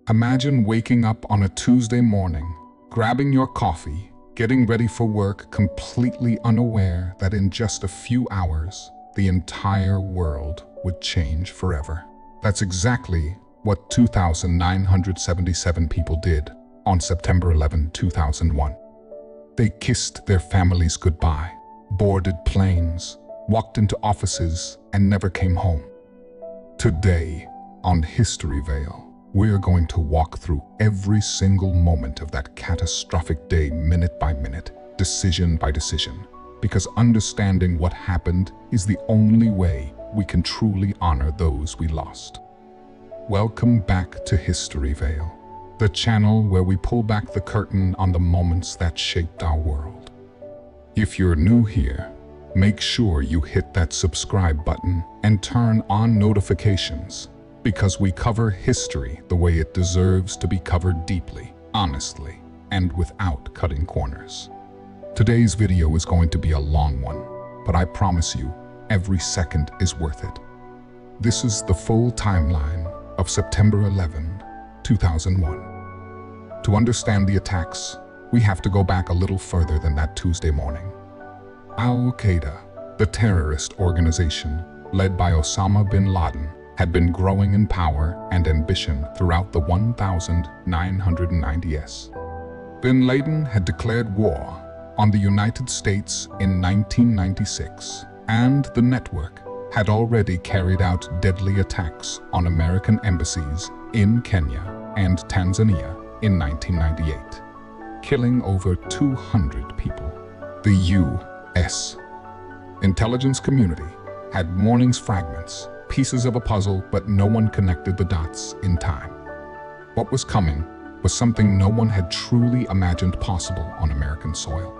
Imagine waking up on a Tuesday morning, grabbing your coffee, getting ready for work, completely unaware that in just a few hours, the entire world would change forever. That's exactly what 2,977 people did on September 11, 2001. They kissed their families goodbye, boarded planes, walked into offices, and never came home. Today, on History Veil, we're going to walk through every single moment of that catastrophic day, minute by minute, decision by decision, because understanding what happened is the only way we can truly honor those we lost. Welcome back to History Veil, the channel where we pull back the curtain on the moments that shaped our world. If you're new here, make sure you hit that subscribe button and turn on notifications, because we cover history the way it deserves to be covered, deeply, honestly, and without cutting corners. Today's video is going to be a long one, but I promise you, every second is worth it. This is the full timeline of September 11, 2001. To understand the attacks, we have to go back a little further than that Tuesday morning. Al-Qaeda, the terrorist organization led by Osama bin Laden, had been growing in power and ambition throughout the 1990s. Bin Laden had declared war on the United States in 1996, and the network had already carried out deadly attacks on American embassies in Kenya and Tanzania in 1998, killing over 200 people. The U.S. intelligence community had warnings fragments, pieces of a puzzle, but no one connected the dots in time. What was coming was something no one had truly imagined possible on American soil.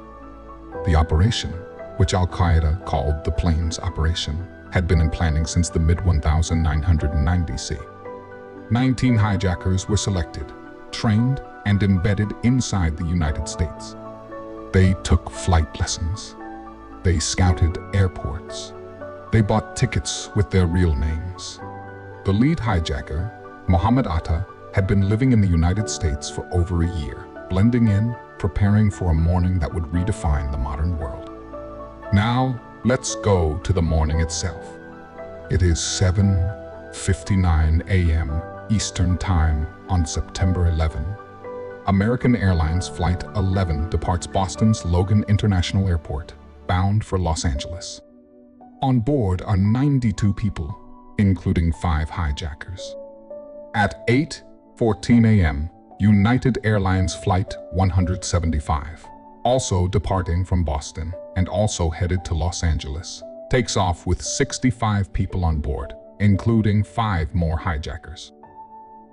The operation, which Al-Qaeda called the Plains Operation, had been in planning since the mid-1990s. 19 hijackers were selected, trained, and embedded inside the United States. They took flight lessons. They scouted airports. They bought tickets with their real names. The lead hijacker, Mohammed Atta, had been living in the United States for over a year, blending in, preparing for a morning that would redefine the modern world. Now, let's go to the morning itself. It is 7:59 a.m. Eastern Time on September 11. American Airlines Flight 11 departs Boston's Logan International Airport, bound for Los Angeles. On board are 92 people, including 5 hijackers. At 8:14 a.m., United Airlines Flight 175, also departing from Boston and also headed to Los Angeles, takes off with 65 people on board, including 5 more hijackers.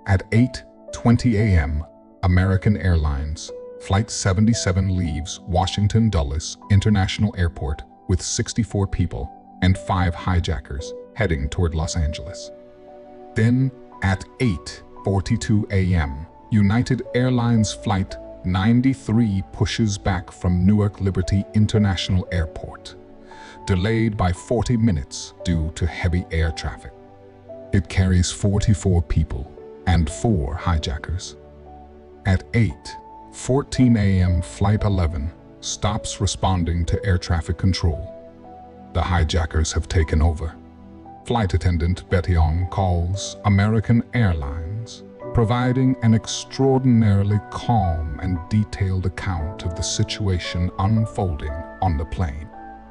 At 8:20 a.m., American Airlines Flight 77 leaves Washington Dulles International Airport with 64 people and 5 hijackers heading toward Los Angeles. Then, at 8:42 a.m., United Airlines Flight 93 pushes back from Newark Liberty International Airport, delayed by 40 minutes due to heavy air traffic. It carries 44 people and 4 hijackers. At 8:14 a.m., Flight 11 stops responding to air traffic control. The hijackers have taken over. Flight attendant Betty Ong calls American Airlines, providing an extraordinarily calm and detailed account of the situation unfolding on the plane.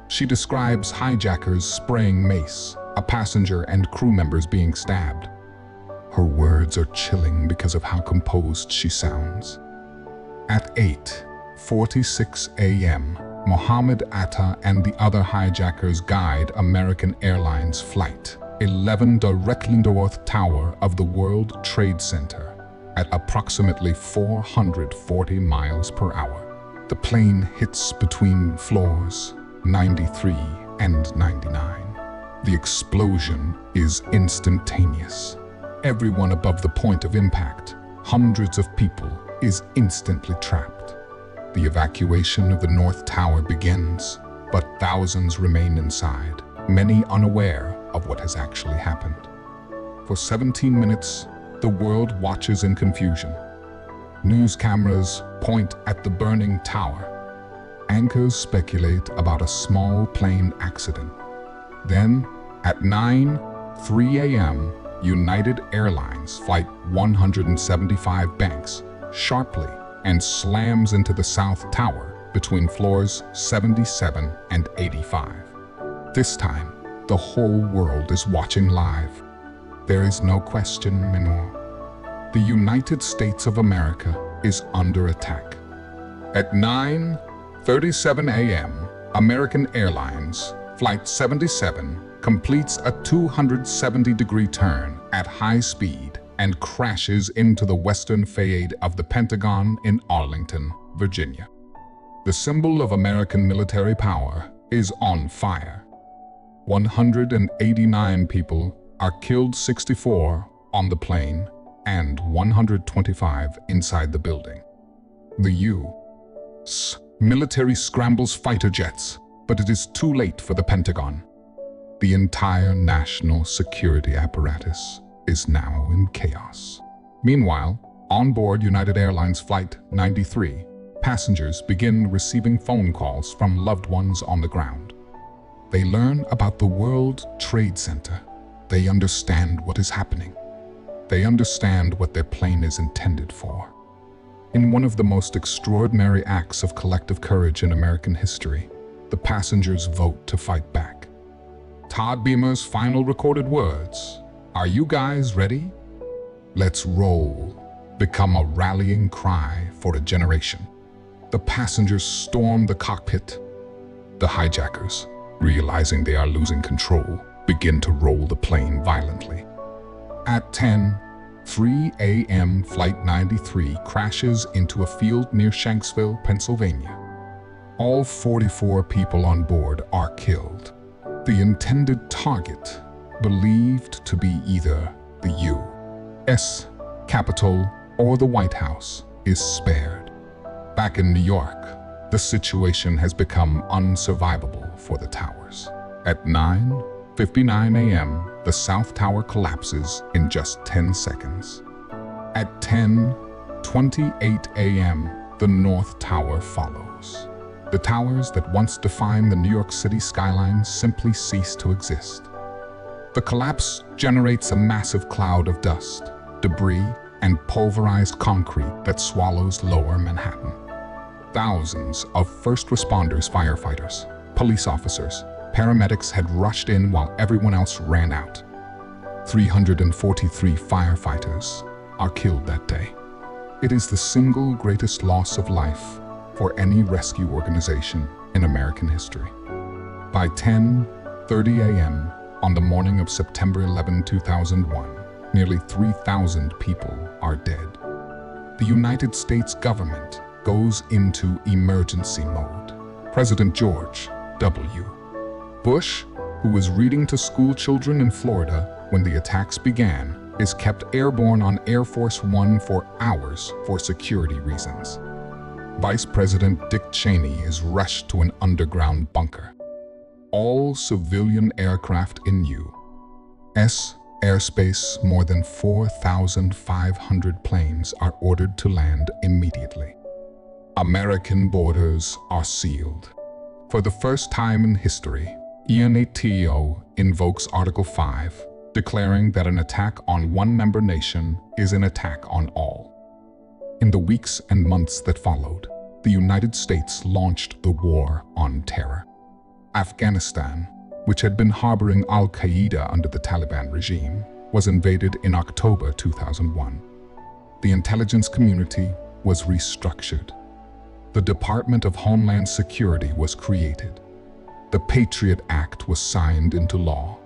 She describes hijackers spraying mace, a passenger and crew members being stabbed. Her words are chilling because of how composed she sounds. At 8:46 a.m., Mohammed Atta and the other hijackers guide American Airlines Flight 11 directly north tower of the World Trade Center at approximately 440 miles per hour. The plane hits between floors 93 and 99. The explosion is instantaneous. Everyone above the point of impact, hundreds of people, is instantly trapped. The evacuation of the North Tower begins, but thousands remain inside, many unaware of what has actually happened. For 17 minutes, The world watches in confusion. News cameras point at the burning tower. Anchors speculate about a small plane accident. Then, at 9:03 a.m., United Airlines Flight 175 banks sharply and slams into the South Tower between floors 77 and 85. This time, the whole world is watching live. There is no question anymore. The United States of America is under attack. At 9:37 a.m., American Airlines Flight 77 completes a 270-degree turn at high speed and crashes into the western facade of the Pentagon in Arlington, Virginia. The symbol of American military power is on fire. 189 people are killed, 64 on the plane and 125 inside the building. The U.S. military scrambles fighter jets, but it is too late for the Pentagon. The entire national security apparatus is now in chaos. Meanwhile, on board United Airlines Flight 93, passengers begin receiving phone calls from loved ones on the ground. They learn about the World Trade Center. They understand what is happening. They understand what their plane is intended for. In one of the most extraordinary acts of collective courage in American history, the passengers vote to fight back. Todd Beamer's final recorded words, "Are you guys ready? Let's roll," become a rallying cry for a generation. The passengers storm the cockpit. The hijackers, realizing they are losing control, begin to roll the plane violently. At 10:03 a.m., Flight 93 crashes into a field near Shanksville, Pennsylvania. All 44 people on board are killed. The intended target, believed to be either the U.S. Capitol or the White House, is spared. Back in New York, the situation has become unsurvivable for the towers. At 9:59 a.m., the South Tower collapses in just 10 seconds. At 10:28 a.m., the North Tower follows. The towers that once defined the New York City skyline simply cease to exist. The collapse generates a massive cloud of dust, debris, and pulverized concrete that swallows lower Manhattan. Thousands of first responders, firefighters, police officers, paramedics had rushed in while everyone else ran out. 343 firefighters are killed that day. It is the single greatest loss of life for any rescue organization in American history. By 10:30 a.m. on the morning of September 11, 2001, nearly 3,000 people are dead. The United States government goes into emergency mode. President George W. Bush, who was reading to school children in Florida when the attacks began, is kept airborne on Air Force One for hours for security reasons. Vice President Dick Cheney is rushed to an underground bunker. All civilian aircraft in U.S. airspace, more than 4,500 planes, are ordered to land immediately. American borders are sealed. For the first time in history, NATO invokes Article 5, declaring that an attack on one member nation is an attack on all. In the weeks and months that followed, the United States launched the War on Terror. Afghanistan, which had been harboring Al-Qaeda under the Taliban regime, was invaded in October 2001. The intelligence community was restructured. The Department of Homeland Security was created. The Patriot Act was signed into law.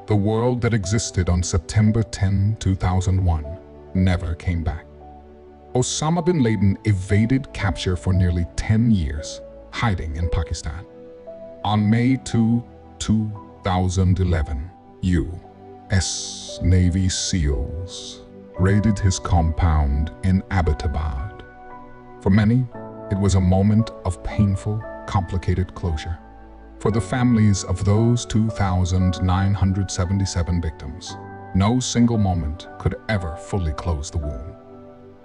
The world that existed on September 10, 2001 never came back. Osama bin Laden evaded capture for nearly 10 years, hiding in Pakistan. On May 2, 2011, U.S. Navy SEALs raided his compound in Abbottabad. For many, it was a moment of painful, complicated closure. For the families of those 2,977 victims, No single moment could ever fully close the wound.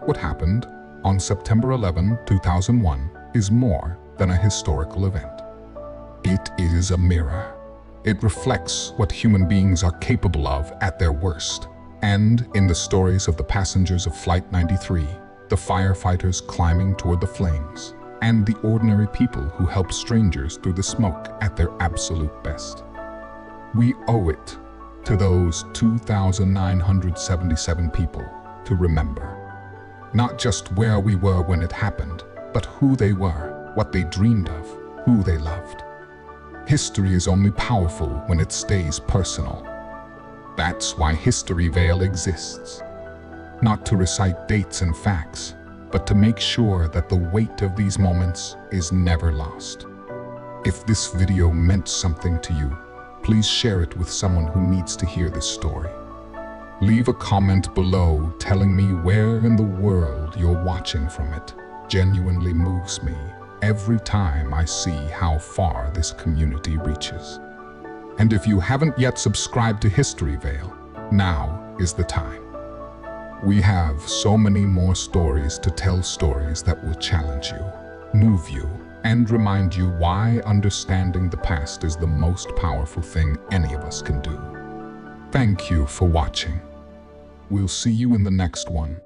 What happened on September 11, 2001 is more than a historical event. It is a mirror. It reflects what human beings are capable of at their worst. And in the stories of the passengers of Flight 93, the firefighters climbing toward the flames, and the ordinary people who help strangers through the smoke at their absolute best. We owe it to those 2,977 people to remember. Not just where we were when it happened, but who they were, what they dreamed of, who they loved. History is only powerful when it stays personal. That's why History Veil exists. Not to recite dates and facts, but to make sure that the weight of these moments is never lost. If this video meant something to you, please share it with someone who needs to hear this story. Leave a comment below telling me where in the world you're watching from. It genuinely moves me every time I see how far this community reaches. And if you haven't yet subscribed to History Veil, now is the time. We have so many more stories to tell, stories that will challenge you, move you, and remind you why understanding the past is the most powerful thing any of us can do. Thank you for watching. We'll see you in the next one.